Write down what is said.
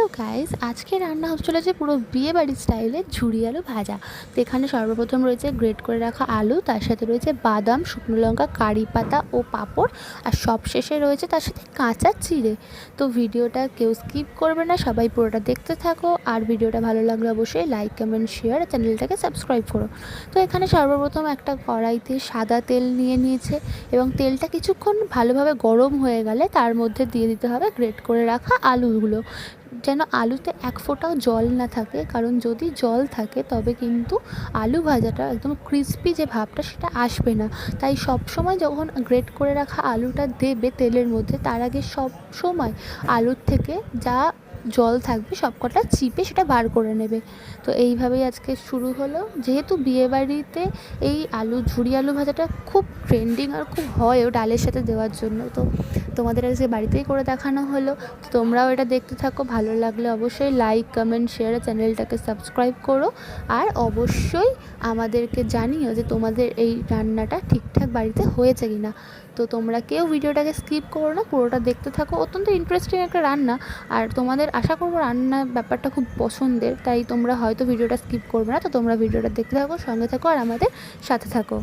Hello guys, আজকে রান্না হতে চলেছে পুরো বিয়ে বাড়ির স্টাইলে ঝুরি আলু ভাজা। তো এখানে সর্বপ্রথম রয়েছে গ্রেট করে রাখা আলু, তার সাথে রয়েছে বাদাম, শুকনো লঙ্কা, কারি পাতা ও পাঁপড়, আর সবশেষে রয়েছে তার সাথে কাঁচা চিড়ে। তো ভিডিওটা কেউ স্কিপ করবে না, সবাই পুরোটা দেখতে থাকো। আর ভিডিওটা ভালো লাগলে অবশ্যই লাইক, কমেন্ট, শেয়ার, চ্যানেলটাকে সাবস্ক্রাইব করো। তো এখানে সর্বপ্রথম একটা কড়াইতে সাদা তেল নিয়ে নিয়েছে এবং তেলটা কিছুক্ষণ ভালোভাবে গরম হয়ে গেলে তার মধ্যে দিয়ে দিতে হবে গ্রেট করে রাখা আলুগুলো, যেন আলুতে এক ফোঁটাও জল না থাকে, কারণ যদি জল থাকে তবে কিন্তু আলু ভাজাটা একদম ক্রিস্পি যে ভাবটা সেটা আসবে না। তাই সব সময় যখন গ্রেট করে রাখা আলুটা দেবে তেলের মধ্যে, তার আগে সব সময় আলুর থেকে যা জল থাকবে সবকটা চিপে সেটা বার করে নেবে। তো এইভাবেই আজকে শুরু হলো। যেহেতু বিয়েবাড়িতে এই ঝুরি আলু ভাজাটা খুব ট্রেন্ডিং আর খুব হয়ও ডালের সাথে দেওয়ার জন্য, তো তোমাদের আজকে বাড়িতেই করে দেখানো হলো। তো তোমরাও এটা দেখতে থাকো, ভালো লাগলে অবশ্যই লাইক, কমেন্ট, শেয়ার, চ্যানেলটাকে সাবস্ক্রাইব করো। আর অবশ্যই আমাদেরকে জানিও যে তোমাদের এই রান্নাটা ঠিকঠাক বাড়িতে হয়েছে কি না। তো তোমরা কেউ ভিডিওটাকে স্কিপ করো না, পুরোটা দেখতে থাকো। অত্যন্ত ইন্টারেস্টিং একটা রান্না, আর তোমাদের আশা করবো রান্নার ব্যাপারটা খুব পছন্দের, তাই তোমরা হয়তো ভিডিওটা স্কিপ করবে না। তো তোমরা ভিডিওটা দেখতে থাকো, সঙ্গে থাকো আর আমাদের সাথে থাকো।